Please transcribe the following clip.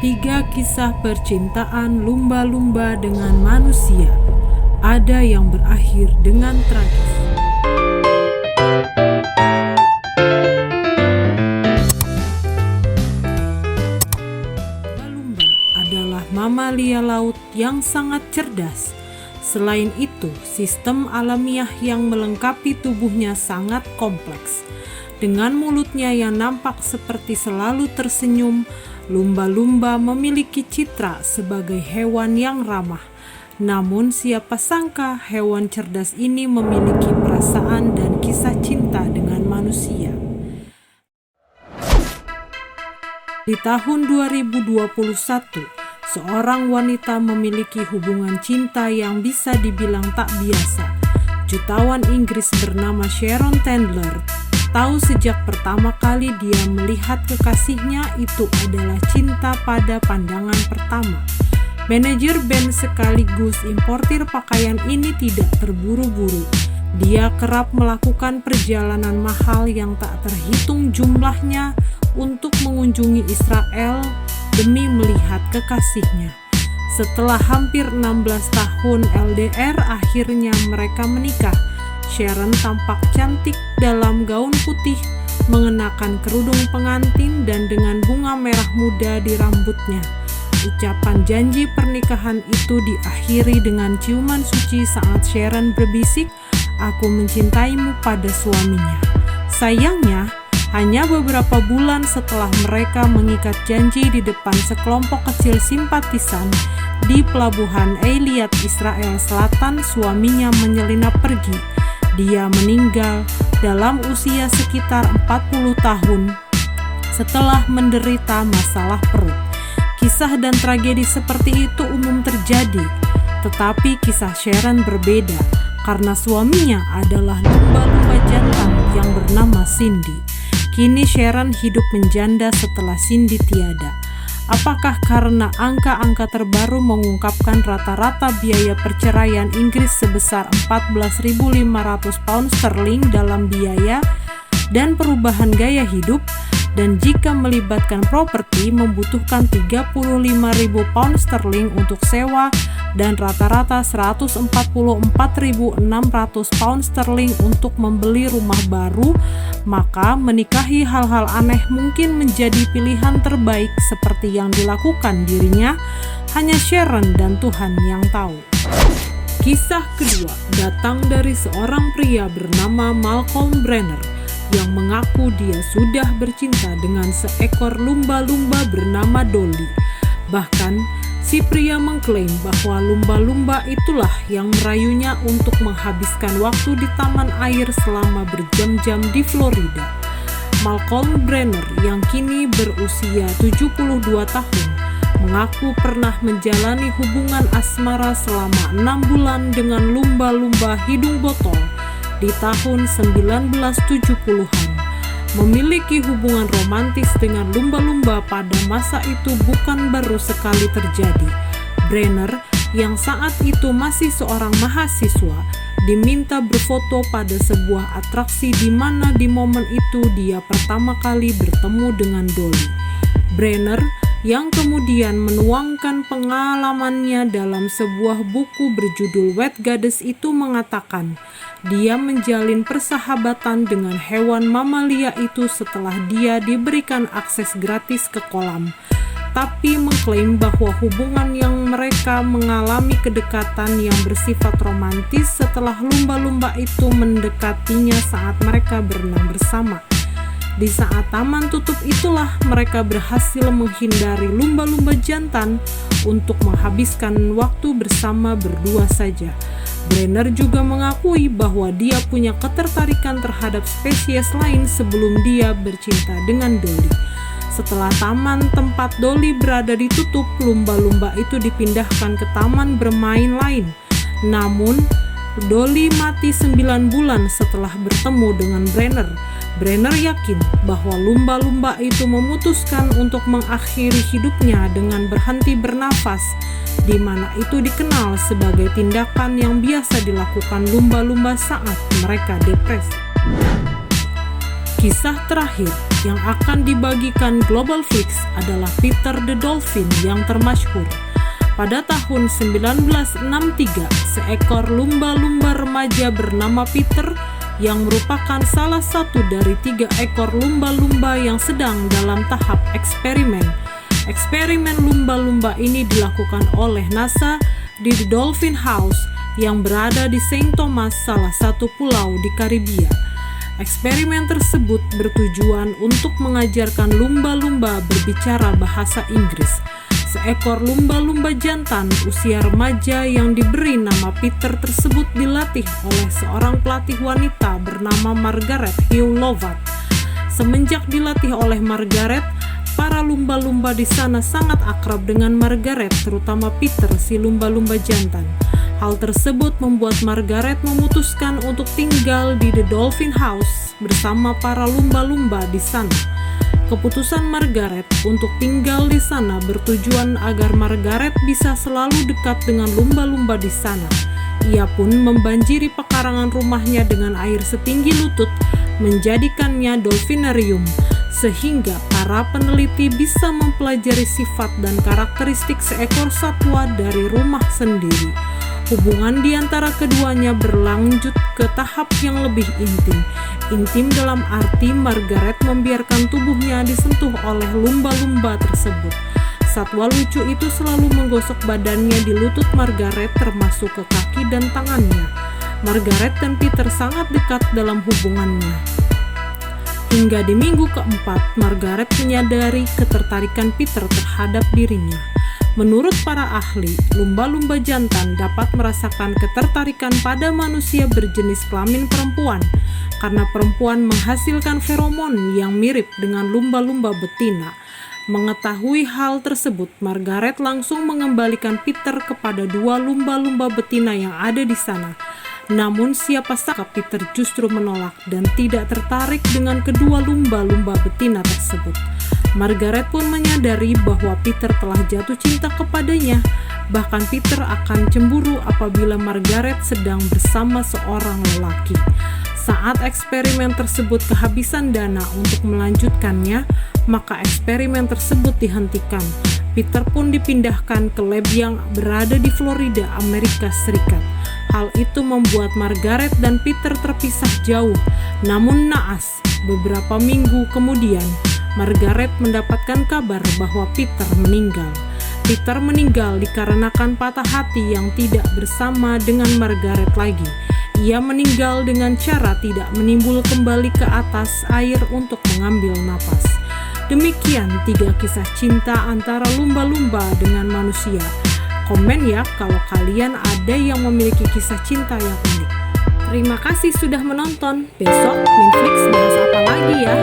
Tiga kisah percintaan lumba-lumba dengan manusia. Ada yang berakhir dengan tragis. Lumba-lumba adalah mamalia laut yang sangat cerdas. Selain itu, sistem alamiah yang melengkapi tubuhnya sangat kompleks. Dengan mulutnya yang nampak seperti selalu tersenyum, lumba-lumba memiliki citra sebagai hewan yang ramah. Namun siapa sangka hewan cerdas ini memiliki perasaan dan kisah cinta dengan manusia. Di tahun 2021, seorang wanita memiliki hubungan cinta yang bisa dibilang tak biasa. Jutawan Inggris bernama Sharon Tendler tahu sejak pertama kali dia melihat kekasihnya itu adalah cinta pada pandangan pertama. Manajer band sekaligus importir pakaian ini tidak terburu-buru. Dia kerap melakukan perjalanan mahal yang tak terhitung jumlahnya untuk mengunjungi Israel demi melihat kekasihnya. Setelah hampir 16 tahun LDR, akhirnya mereka menikah. Sharon tampak cantik dalam gaun putih, mengenakan kerudung pengantin dan dengan bunga merah muda di rambutnya. Ucapan janji pernikahan itu diakhiri dengan ciuman suci saat Sharon berbisik, "Aku mencintaimu," pada suaminya. Sayangnya, hanya beberapa bulan setelah mereka mengikat janji di depan sekelompok kecil simpatisan di pelabuhan Eilat, Israel Selatan, suaminya menyelinap pergi. Dia meninggal dalam usia sekitar 40 tahun setelah menderita masalah perut. Kisah dan tragedi seperti itu umum terjadi, tetapi kisah Sharon berbeda karena suaminya adalah lumba-lumba jantan yang bernama Cindy. Kini Sharon hidup menjanda setelah Cindy tiada. Apakah karena angka-angka terbaru mengungkapkan rata-rata biaya perceraian Inggris sebesar 14.500 pound sterling dalam biaya dan perubahan gaya hidup, dan jika melibatkan properti membutuhkan 35.000 pound sterling untuk sewa dan rata-rata 144.600 pound sterling untuk membeli rumah baru, maka menikahi hal-hal aneh mungkin menjadi pilihan terbaik seperti yang dilakukan dirinya. Hanya Sharon dan Tuhan yang tahu. Kisah kedua datang dari seorang pria bernama Malcolm Brenner yang mengaku dia sudah bercinta dengan seekor lumba-lumba bernama Dolly. Bahkan, si pria mengklaim bahwa lumba-lumba itulah yang merayunya untuk menghabiskan waktu di taman air selama berjam-jam di Florida. Malcolm Brenner yang kini berusia 72 tahun mengaku pernah menjalani hubungan asmara selama 6 bulan dengan lumba-lumba hidung botol di tahun 1970-an. Memiliki hubungan romantis dengan lumba-lumba pada masa itu bukan baru sekali terjadi. Brenner, yang saat itu masih seorang mahasiswa, diminta berfoto pada sebuah atraksi di mana di momen itu dia pertama kali bertemu dengan Dolly. Brenner yang kemudian menuangkan pengalamannya dalam sebuah buku berjudul Wet Goddess itu mengatakan, dia menjalin persahabatan dengan hewan mamalia itu setelah dia diberikan akses gratis ke kolam, tapi mengklaim bahwa hubungan yang mereka mengalami kedekatan yang bersifat romantis setelah lumba-lumba itu mendekatinya saat mereka berenang bersama. Di saat taman tutup itulah mereka berhasil menghindari lumba-lumba jantan untuk menghabiskan waktu bersama berdua saja. Brenner juga mengakui bahwa dia punya ketertarikan terhadap spesies lain sebelum dia bercinta dengan Dolly. Setelah taman tempat Dolly berada ditutup, lumba-lumba itu dipindahkan ke taman bermain lain. Namun, Dolly mati 9 bulan setelah bertemu dengan Brenner. Brenner yakin bahwa lumba-lumba itu memutuskan untuk mengakhiri hidupnya dengan berhenti bernafas, di mana itu dikenal sebagai tindakan yang biasa dilakukan lumba-lumba saat mereka depresi. Kisah terakhir yang akan dibagikan Global Flix adalah Peter the Dolphin yang termasyhur. Pada tahun 1963, seekor lumba-lumba remaja bernama Peter yang merupakan salah satu dari 3 ekor lumba-lumba yang sedang dalam tahap eksperimen. Eksperimen lumba-lumba ini dilakukan oleh NASA di The Dolphin House yang berada di Saint Thomas, salah satu pulau di Karibia. Eksperimen tersebut bertujuan untuk mengajarkan lumba-lumba berbicara bahasa Inggris. Seekor lumba-lumba jantan usia remaja yang diberi nama Peter tersebut dilatih oleh seorang pelatih wanita bernama Margaret Hugh Lovat. Semenjak dilatih oleh Margaret, para lumba-lumba di sana sangat akrab dengan Margaret, terutama Peter si lumba-lumba jantan. Hal tersebut membuat Margaret memutuskan untuk tinggal di The Dolphin House bersama para lumba-lumba di sana. Keputusan Margaret untuk tinggal di sana bertujuan agar Margaret bisa selalu dekat dengan lumba-lumba di sana. Ia pun membanjiri pekarangan rumahnya dengan air setinggi lutut, menjadikannya dolphinarium, sehingga para peneliti bisa mempelajari sifat dan karakteristik seekor satwa dari rumah sendiri. Hubungan di antara keduanya berlanjut ke tahap yang lebih intim. Intim dalam arti Margaret membiarkan tubuhnya disentuh oleh lumba-lumba tersebut. Satwa lucu itu selalu menggosok badannya di lutut Margaret termasuk ke kaki dan tangannya. Margaret dan Peter sangat dekat dalam hubungannya. Hingga di minggu keempat, Margaret menyadari ketertarikan Peter terhadap dirinya. Menurut para ahli, lumba-lumba jantan dapat merasakan ketertarikan pada manusia berjenis kelamin perempuan karena perempuan menghasilkan feromon yang mirip dengan lumba-lumba betina. Mengetahui hal tersebut, Margaret langsung mengembalikan Peter kepada 2 lumba-lumba betina yang ada di sana. Namun siapa sangka Peter justru menolak dan tidak tertarik dengan kedua lumba-lumba betina tersebut. Margaret pun menyadari bahwa Peter telah jatuh cinta kepadanya. Bahkan Peter akan cemburu apabila Margaret sedang bersama seorang lelaki. Saat eksperimen tersebut kehabisan dana untuk melanjutkannya, maka eksperimen tersebut dihentikan. Peter pun dipindahkan ke lab yang berada di Florida, Amerika Serikat. Hal itu membuat Margaret dan Peter terpisah jauh. Namun naas, beberapa minggu kemudian, Margaret mendapatkan kabar bahwa Peter meninggal. Peter meninggal dikarenakan patah hati yang tidak bersama dengan Margaret lagi. Ia meninggal dengan cara tidak menimbul kembali ke atas air untuk mengambil napas. Demikian 3 kisah cinta antara lumba-lumba dengan manusia. Komen ya kalau kalian ada yang memiliki kisah cinta yang unik. Terima kasih sudah menonton. Besok Minflix bahas apa lagi ya?